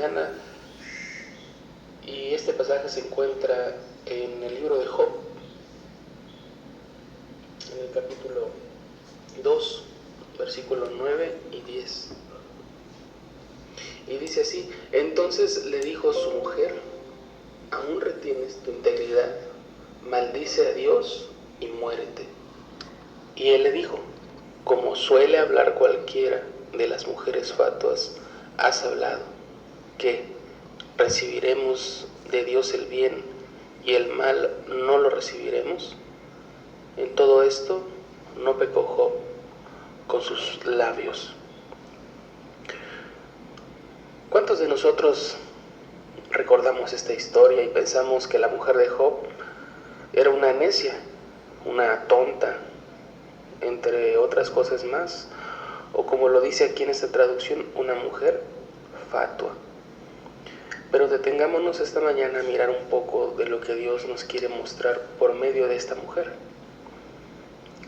mañana, y este pasaje se encuentra en el libro de Job, en el capítulo 2, versículos 9 y 10. Y dice así: entonces le dijo su mujer: ¿aún retienes tu integridad? Maldice a Dios y muérete. Y él le dijo: como suele hablar cualquiera de las mujeres fatuas, has hablado, que recibiremos de Dios el bien y el mal no lo recibiremos. En todo esto no pecó Job con sus labios. ¿Cuántos de nosotros recordamos esta historia y pensamos que la mujer de Job era una necia, una tonta, entre otras cosas más? O como lo dice aquí en esta traducción, una mujer fatua. Pero detengámonos esta mañana a mirar un poco de lo que Dios nos quiere mostrar por medio de esta mujer.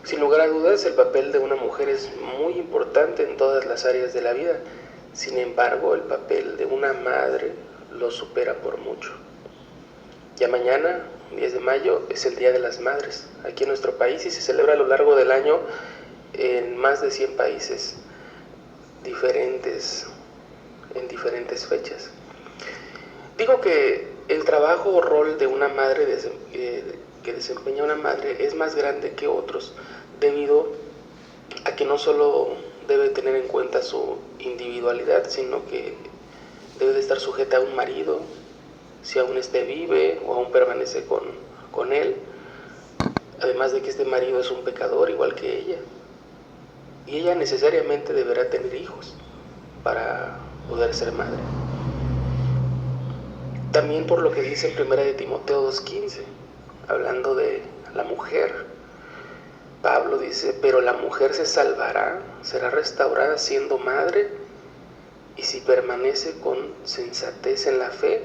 Sin lugar a dudas, el papel de una mujer es muy importante en todas las áreas de la vida. Sin embargo, el papel de una madre lo supera por mucho. Ya mañana, 10 de mayo, es el Día de las Madres aquí en nuestro país y se celebra a lo largo del año en más de 100 países diferentes, en diferentes fechas. Digo que el trabajo o rol de una madre que desempeña una madre es más grande que otros, debido a que no solo debe tener en cuenta su individualidad, sino que debe de estar sujeta a un marido, si aún vive o aún permanece con él, además de que este marido es un pecador igual que ella, y ella necesariamente deberá tener hijos para poder ser madre. También por lo que dice en 1 de Timoteo 2:15, hablando de la mujer, Pablo dice: pero la mujer se salvará, será restaurada siendo madre, y si permanece con sensatez en la fe,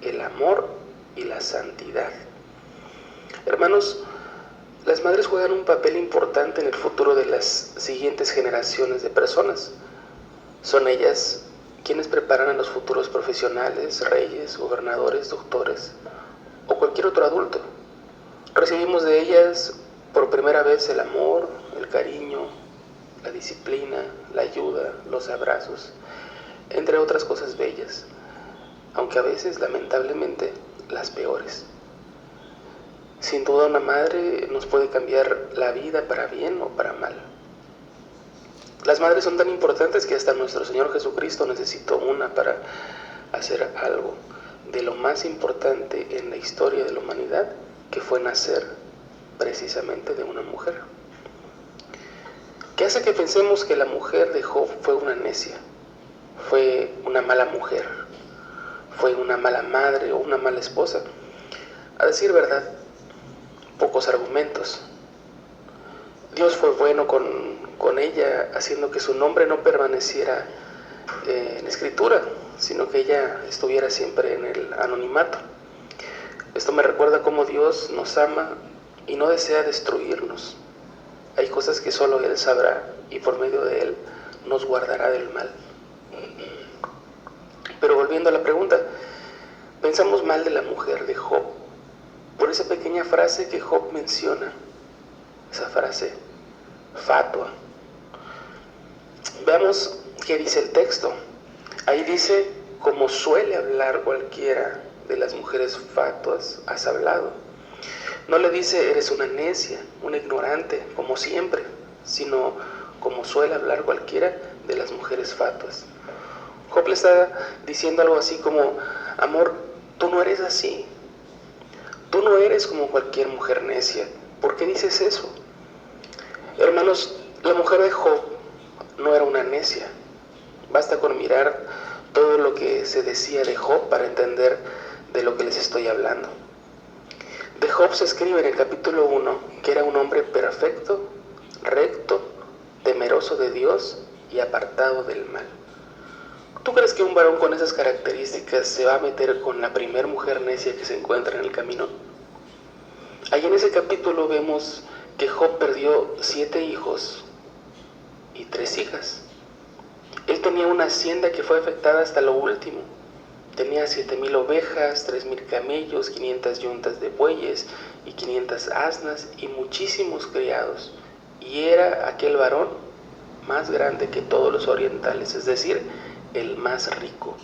el amor y la santidad. Hermanos, las madres juegan un papel importante en el futuro de las siguientes generaciones de personas. Son ellas quienes preparan a los futuros profesionales, reyes, gobernadores, doctores o cualquier otro adulto. Recibimos de ellas por primera vez el amor, el cariño, la disciplina, la ayuda, los abrazos, entre otras cosas bellas, aunque a veces, lamentablemente, las peores. Sin duda, una madre nos puede cambiar la vida para bien o para mal. Las madres son tan importantes que hasta nuestro Señor Jesucristo necesitó una para hacer algo de lo más importante en la historia de la humanidad, que fue nacer precisamente de una mujer. ¿Qué hace que pensemos que la mujer de Job fue una necia? Fue una mala mujer, fue una mala madre o una mala esposa. A decir verdad, pocos argumentos. Dios fue bueno con ella, haciendo que su nombre no permaneciera en escritura, sino que ella estuviera siempre en el anonimato. Esto me recuerda cómo Dios nos ama y no desea destruirnos. Hay cosas que solo Él sabrá y por medio de Él nos guardará del mal. Pero volviendo a la pregunta, pensamos mal de la mujer de Job por esa pequeña frase que Job menciona, esa frase fatua. Veamos qué dice el texto. Ahí dice: como suele hablar cualquiera de las mujeres fatuas, has hablado. No le dice: eres una necia, una ignorante, como siempre, sino como suele hablar cualquiera de las mujeres fatuas. Job le está diciendo algo así como: amor, tú no eres así. Tú no eres como cualquier mujer necia. ¿Por qué dices eso? Hermanos, la mujer de Job no era una necia. Basta con mirar todo lo que se decía de Job para entender de lo que les estoy hablando. De Job se escribe en el capítulo 1 que era un hombre perfecto, recto, temeroso de Dios y apartado del mal. ¿Tú crees que un varón con esas características se va a meter con la primer mujer necia que se encuentra en el camino? Ahí en ese capítulo vemos que Job perdió 7 hijos y 3 hijas. Él tenía una hacienda que fue afectada hasta lo último. Tenía 7,000 ovejas, 3,000 camellos, 500 yuntas de bueyes y 500 asnas y muchísimos criados. Y era aquel varón más grande que todos los orientales, es decir, el más rico.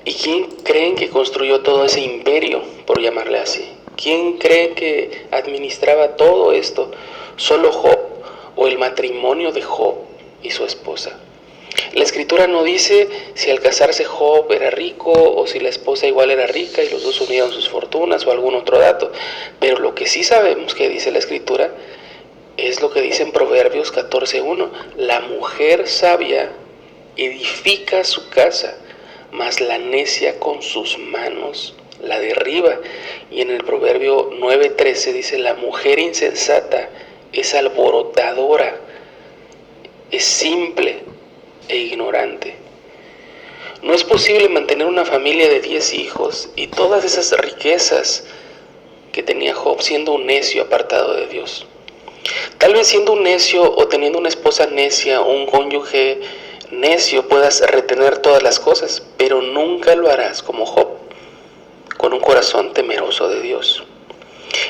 ¿Y quién creen que construyó todo ese imperio, por llamarle así? ¿Quién cree que administraba todo esto? ¿Solo Job o el matrimonio de Job y su esposa? La escritura no dice si al casarse Job era rico o si la esposa igual era rica y los dos unieron sus fortunas o algún otro dato, pero lo que sí sabemos que dice la escritura es lo que dice en Proverbios 14:1. La mujer sabia edifica su casa, mas la necia con sus manos la derriba. Y en el Proverbio 9:13 dice: la mujer insensata es alborotadora, es simple e ignorante. No es posible mantener una familia de 10 hijos y todas esas riquezas que tenía Job siendo un necio apartado de Dios. Tal vez siendo un necio o teniendo una esposa necia o un cónyuge necio puedas retener todas las cosas, pero nunca lo harás como Job, con un corazón temeroso de Dios.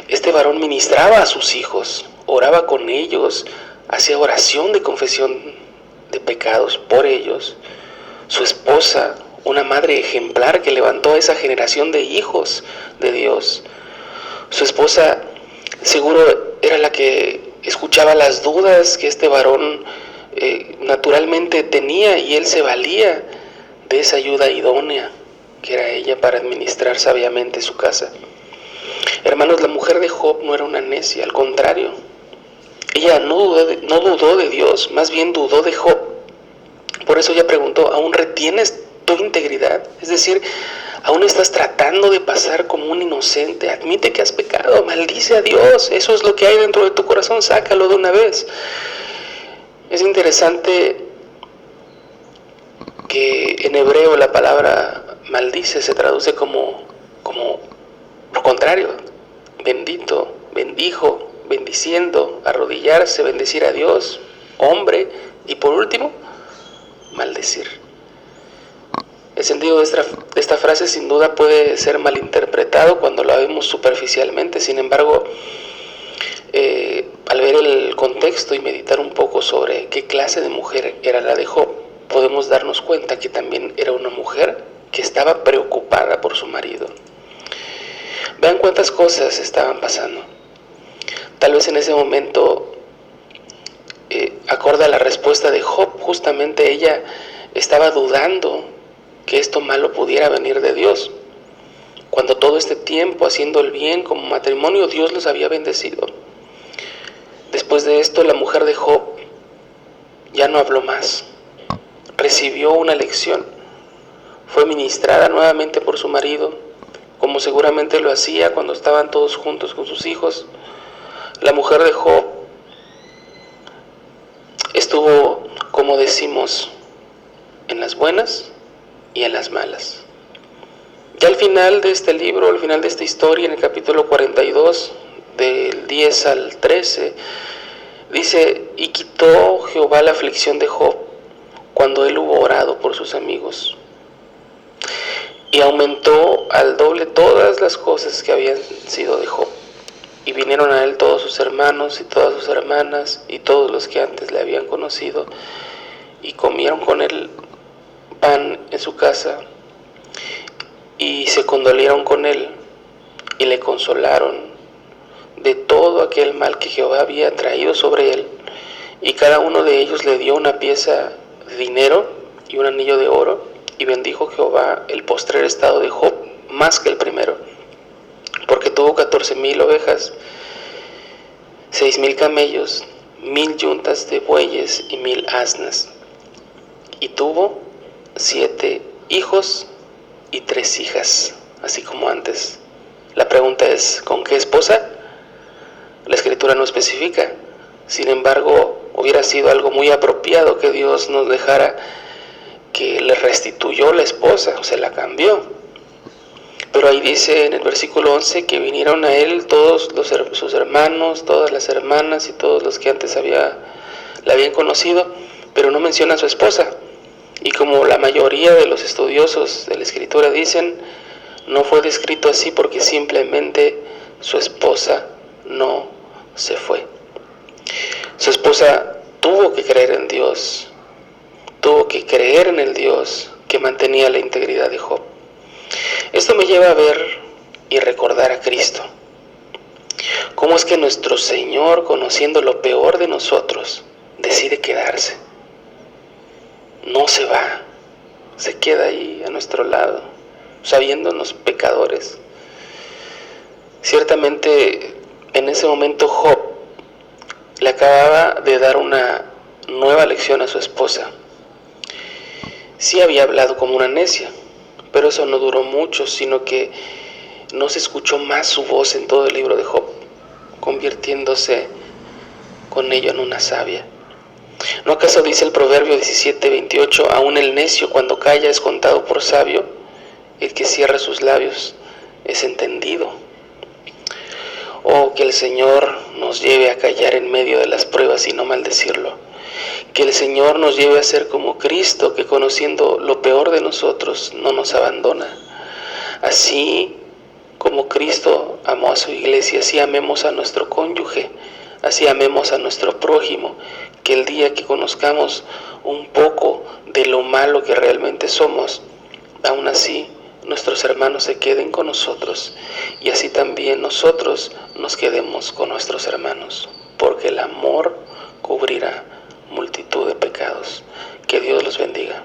Este varón ministraba a sus hijos, oraba con ellos, hacía oración de confesión de pecados por ellos. Su esposa, una madre ejemplar que levantó a esa generación de hijos de Dios. Su esposa seguro era la que escuchaba las dudas que este varón naturalmente tenía, y él se valía de esa ayuda idónea que era ella para administrar sabiamente su casa. Hermanos, la mujer de Job no era una necia, al contrario. Ella no dudó de Dios, más bien dudó de Job. Por eso ella preguntó: ¿aún retienes tu integridad? Es decir, ¿aún estás tratando de pasar como un inocente? Admite que has pecado, maldice a Dios. Eso es lo que hay dentro de tu corazón, sácalo de una vez. Es interesante que en hebreo la palabra maldice se traduce como lo contrario: bendito, bendijo, bendiciendo, arrodillarse, bendecir a Dios, hombre, y por último, maldecir. El sentido de esta frase sin duda puede ser malinterpretado cuando la vemos superficialmente. Sin embargo, al ver el contexto y meditar un poco sobre qué clase de mujer era la de Job, podemos darnos cuenta que también era una mujer que estaba preocupada por su marido. Vean cuántas cosas estaban pasando. Tal vez en ese momento, acorde a la respuesta de Job, justamente ella estaba dudando que esto malo pudiera venir de Dios, cuando todo este tiempo haciendo el bien como matrimonio Dios los había bendecido. Después de esto, la mujer de Job ya no habló más. Recibió una lección. Fue ministrada nuevamente por su marido, como seguramente lo hacía cuando estaban todos juntos con sus hijos. La mujer de Job estuvo, como decimos, en las buenas y en las malas. Ya al final de este libro, al final de esta historia, en el capítulo 42, del 10 al 13, dice: y quitó Jehová la aflicción de Job cuando él hubo orado por sus amigos, y aumentó al doble todas las cosas que habían sido de Job. Y vinieron a él todos sus hermanos y todas sus hermanas y todos los que antes le habían conocido, y comieron con él pan en su casa, y se condolieron con él y le consolaron de todo aquel mal que Jehová había traído sobre él. Y cada uno de ellos le dio una pieza de dinero y un anillo de oro, y bendijo Jehová el postrer estado de Job más que el primero, porque tuvo 14,000 ovejas, 6,000 camellos, 1,000 yuntas de bueyes y 1,000 asnas, y tuvo 7 hijos y 3 hijas, así como antes. La pregunta es: ¿con qué esposa? La escritura no especifica. Sin embargo, hubiera sido algo muy apropiado que Dios nos dejara que le restituyó la esposa, o sea, la cambió. Pero ahí dice en el versículo 11 que vinieron a él todos sus hermanos, todas las hermanas y todos los que antes le habían conocido, pero no menciona a su esposa. Y como la mayoría de los estudiosos de la Escritura dicen, no fue descrito así porque simplemente su esposa no se fue. Su esposa tuvo que creer en Dios, tuvo que creer en el Dios que mantenía la integridad de Job. Esto me lleva a ver y recordar a Cristo. ¿Cómo es que nuestro Señor, conociendo lo peor de nosotros, decide quedarse? No se va, se queda ahí a nuestro lado, sabiéndonos pecadores. Ciertamente, en ese momento Job le acababa de dar una nueva lección a su esposa. Sí había hablado como una necia, pero eso no duró mucho, sino que no se escuchó más su voz en todo el libro de Job, convirtiéndose con ello en una sabia. ¿No acaso dice el Proverbio 17:28, aún el necio cuando calla es contado por sabio, el que cierra sus labios es entendido? Oh, que el Señor nos lleve a callar en medio de las pruebas y no maldecirlo. Que el Señor nos lleve a ser como Cristo, que conociendo lo peor de nosotros no nos abandona. Así como Cristo amó a su iglesia, así amemos a nuestro cónyuge, así amemos a nuestro prójimo, que el día que conozcamos un poco de lo malo que realmente somos, aún así nuestros hermanos se queden con nosotros y así también nosotros nos quedemos con nuestros hermanos, porque el amor cubrirá multitud de pecados. Que Dios los bendiga.